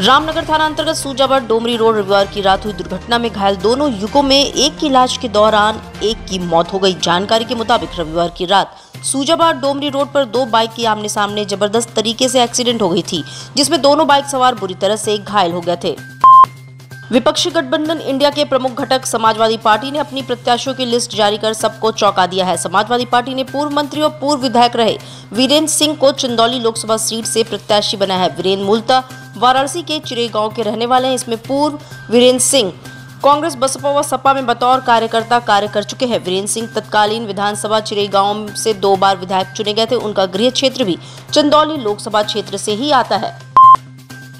रामनगर थाना अंतर्गत सूजाबड़ डोमरी रोड रविवार की रात हुई दुर्घटना में घायल दोनों युवकों में एक की इलाज के दौरान एक की मौत हो गई। जानकारी के मुताबिक रविवार की रात सूजाबड़ डोमरी रोड पर दो बाइक की आमने सामने जबरदस्त तरीके से एक्सीडेंट हो गई थी, जिसमें दोनों बाइक सवार बुरी तरह से घायल हो गए थे। विपक्षी गठबंधन इंडिया के प्रमुख घटक समाजवादी पार्टी ने अपनी प्रत्याशियों की लिस्ट जारी कर सबको चौंका दिया है। समाजवादी पार्टी ने पूर्व मंत्री और पूर्व विधायक रहे वीरेंद्र सिंह को चंदौली लोकसभा सीट से प्रत्याशी बनाया है। वीरेंद्र मूलतः वाराणसी के चिरेगांव के रहने वाले हैं। इसमें पूर्व वीरेंद्र सिंह कांग्रेस, बसपा व सपा में बतौर कार्यकर्ता कार्य कर चुके हैं। वीरेंद्र सिंह तत्कालीन विधानसभा चिरेगांव से 2 बार विधायक चुने गए थे। उनका गृह क्षेत्र भी चंदौली लोकसभा क्षेत्र से ही आता है।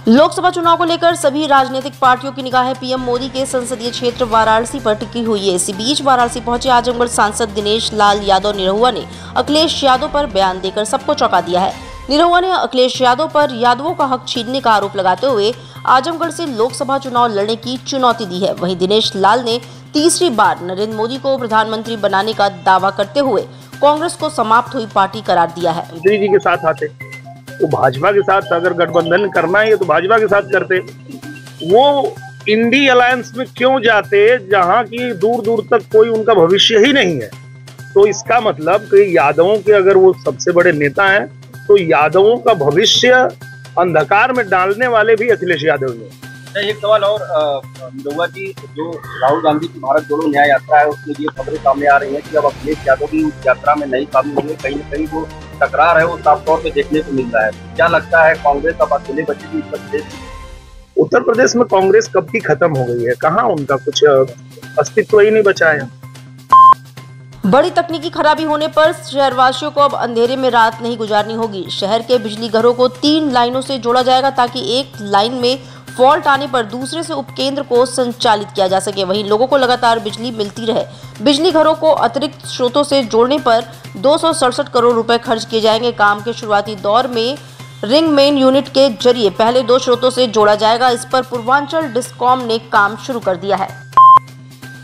लोकसभा चुनाव को लेकर सभी राजनीतिक पार्टियों की निगाहें पीएम मोदी के संसदीय क्षेत्र वाराणसी पर टिकी हुई है। इसी बीच वाराणसी पहुंचे आजमगढ़ सांसद दिनेश लाल यादव निरहुआ ने अखिलेश यादव पर बयान देकर सबको चौंका दिया है। निरहुआ ने अखिलेश यादव पर यादवों का हक छीनने का आरोप लगाते हुए आजमगढ़ से लोकसभा चुनाव लड़ने की चुनौती दी है। वहीं दिनेश लाल ने तीसरी बार नरेंद्र मोदी को प्रधानमंत्री बनाने का दावा करते हुए कांग्रेस को समाप्त हुई पार्टी करार दिया है। मोदी जी के साथ आते तो भाजपा के साथ अगर गठबंधन करना है तो भाजपा के साथ करते। वो इंडी अलायंस में क्यों जाते जहां की दूर दूर तक कोई उनका भविष्य ही नहीं है। तो इसका मतलब कि यादवों के अगर वो सबसे बड़े नेता हैं तो यादवों का भविष्य अंधकार में डालने वाले भी अखिलेश यादव ने। एक सवाल और निरहुआ जी, जो राहुल गांधी की भारत जोड़ो न्याय यात्रा है उसमें ये खबरें सामने आ रही हैं कि अब अखिलेश यादव भी उस यात्रा में नहीं शामिल होंगे। कहीं न कहीं वो टकरार है वो साफ तौर पे देखने को मिल रहा है। क्या लगता है कांग्रेस अब अकेले बचेगी उत्तर प्रदेश में? कांग्रेस कब की खत्म हो गई है, कहाँ उनका कुछ अस्तित्व ही नहीं बचा है। बड़ी तकनीकी खराबी होने पर शहरवासियों को अब अंधेरे में रात नहीं गुजारनी होगी। शहर के बिजली घरों को 3 लाइनों से जोड़ा जाएगा ताकि एक लाइन में फॉल्ट आने पर दूसरे से उपकेंद्र को संचालित किया जा सके। वहीं लोगों को लगातार बिजली मिलती रहे। बिजली घरों को अतिरिक्त स्रोतों से जोड़ने पर 267 करोड़ रुपए खर्च किए जाएंगे। काम के शुरुआती दौर में रिंग मेन यूनिट के जरिए पहले 2 स्रोतों से जोड़ा जाएगा। इस पर पूर्वांचल डिस्कॉम ने काम शुरू कर दिया है।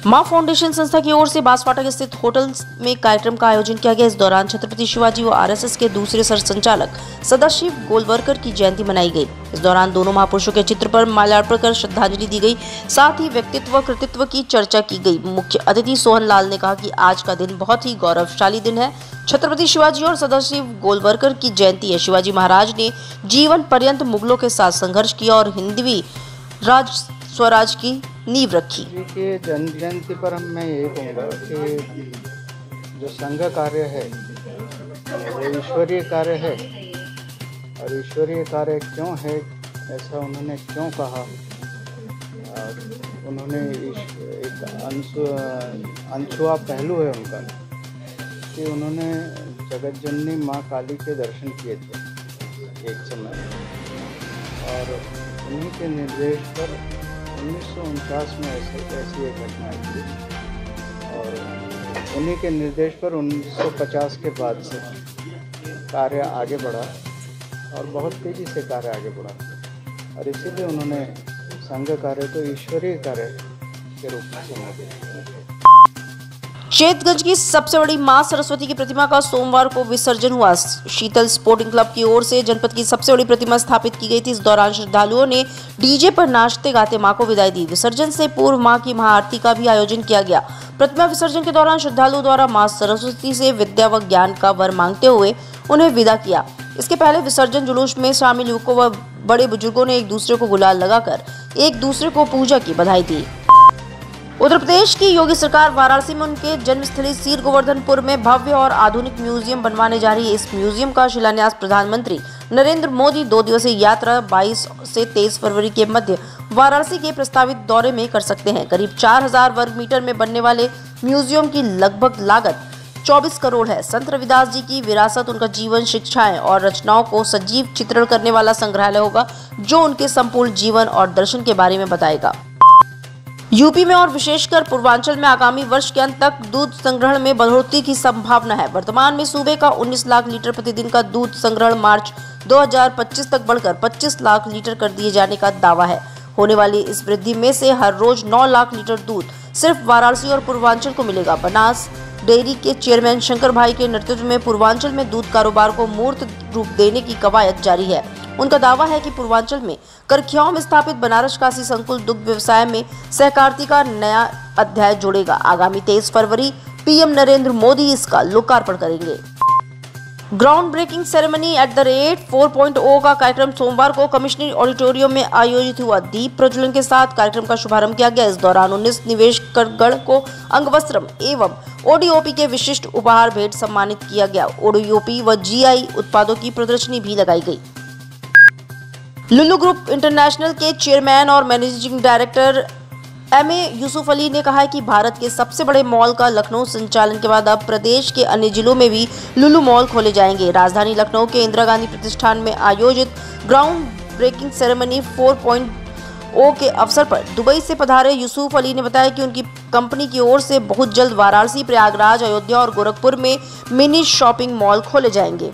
मां फाउंडेशन संस्था की ओर से बांसवाड़ा स्थित होटल में कार्यक्रम का आयोजन किया गया। इस दौरान छत्रपति शिवाजी व आरएसएस के दूसरे सरसंचालक सदाशिव गोलवरकर की जयंती मनाई गई। इस दौरान दोनों महापुरुषों के चित्र पर माल्यार्पण कर श्रद्धांजलि दी गई। साथ ही व्यक्तित्व कृतित्व की चर्चा की गई। मुख्य अतिथि सोहन लाल ने कहा कि आज का दिन बहुत ही गौरवशाली दिन है। छत्रपति शिवाजी और सदाशिव गोलवरकर की जयंती है। शिवाजी महाराज ने जीवन पर्यंत मुगलों के साथ संघर्ष किया और हिंदवी राज स्वराज की नींव रखी। के जन्म जयंती पर मैं ये कहूँगा कि जो संघ कार्य है वो ईश्वरीय कार्य है। और ईश्वरीय कार्य क्यों है ऐसा उन्होंने क्यों कहा, उन्होंने एक अनछुआ पहलू है उनका कि उन्होंने जगत जननी माँ काली के दर्शन किए थे एक समय, और उन्हीं के निर्देश पर 1949 में ऐसी एक घटना आई थी। और उन्हीं के निर्देश पर 1950 के बाद से कार्य आगे बढ़ा और बहुत तेज़ी से कार्य आगे बढ़ा। और इसीलिए उन्होंने संघ कार्य को ईश्वरीय कार्य के रूप में समझा। चेतगंज की सबसे बड़ी मां सरस्वती की प्रतिमा का सोमवार को विसर्जन हुआ। शीतल स्पोर्टिंग क्लब की ओर से जनपद की सबसे बड़ी प्रतिमा स्थापित की गई थी। इस दौरान श्रद्धालुओं ने डीजे पर नाचते गाते मां को विदाई दी। विसर्जन से पूर्व मां की महाआरती का भी आयोजन किया गया। प्रतिमा विसर्जन के दौरान श्रद्धालुओं द्वारा मां सरस्वती से विद्या व ज्ञान का वर मांगते हुए उन्हें विदा किया। इसके पहले विसर्जन जुलूस में शामिल युवकों व बड़े बुजुर्गों ने एक दूसरे को गुलाल लगाकर एक दूसरे को पूजा की बधाई दी। उत्तर प्रदेश की योगी सरकार वाराणसी में उनके जन्मस्थली सीर गोवर्धनपुर में भव्य और आधुनिक म्यूजियम बनवाने जा रही है। इस म्यूजियम का शिलान्यास प्रधानमंत्री नरेंद्र मोदी 2 दिवसीय यात्रा 22 से 23 फरवरी के मध्य वाराणसी के प्रस्तावित दौरे में कर सकते हैं। करीब 4000 वर्ग मीटर में बनने वाले म्यूजियम की लगभग लागत 24 करोड़ है। संत रविदास जी की विरासत, उनका जीवन, शिक्षाएं और रचनाओं को सजीव चित्रण करने वाला संग्रहालय होगा, जो उनके संपूर्ण जीवन और दर्शन के बारे में बताएगा। यूपी में और विशेषकर पूर्वांचल में आगामी वर्ष के अंत तक दूध संग्रहण में बढ़ोतरी की संभावना है। वर्तमान में सूबे का 19 लाख लीटर प्रतिदिन का दूध संग्रहण मार्च 2025 तक बढ़कर 25 लाख लीटर कर दिए जाने का दावा है। होने वाली इस वृद्धि में से हर रोज 9 लाख लीटर दूध सिर्फ वाराणसी और पूर्वांचल को मिलेगा। बनास डेयरी के चेयरमैन शंकर भाई के नेतृत्व में पूर्वांचल में दूध कारोबार को मूर्त रूप देने की कवायद जारी है। उनका दावा है कि पूर्वांचल में करखियाओं में स्थापित बनारस काशी संकुल दुग्ध व्यवसाय में सहकारिता का नया अध्याय जोड़ेगा। आगामी 23 फरवरी पीएम नरेंद्र मोदी इसका लोकार्पण करेंगे। Ground breaking ceremony at the rate 4.0 का कार्यक्रम सोमवार को कमिश्नरी ऑडिटोरियम में आयोजित हुआ। दीप प्रज्वलन के साथ कार्यक्रम का शुभारंभ किया गया। इस दौरान 19 निवेशकगण को अंगवस्त्रम एवं ओडीओपी के विशिष्ट उपहार भेंट सम्मानित किया गया। ओडीओपी व जीआई उत्पादों की प्रदर्शनी भी लगाई गई। लुलु ग्रुप इंटरनेशनल के चेयरमैन और managing director MA Yusuf Ali ने कहा है कि भारत के सबसे बड़े मॉल का लखनऊ संचालन के बाद अब प्रदेश के अन्य जिलों में भी लुलु मॉल खोले जाएंगे। राजधानी लखनऊ के इंदिरा गांधी प्रतिष्ठान में आयोजित ग्राउंड ब्रेकिंग सेरेमनी 4.0 के अवसर पर दुबई से पधारे यूसुफ अली ने बताया कि उनकी कंपनी की ओर से बहुत जल्द वाराणसी, प्रयागराज, अयोध्या और गोरखपुर में मिनी शॉपिंग मॉल खोले जाएंगे।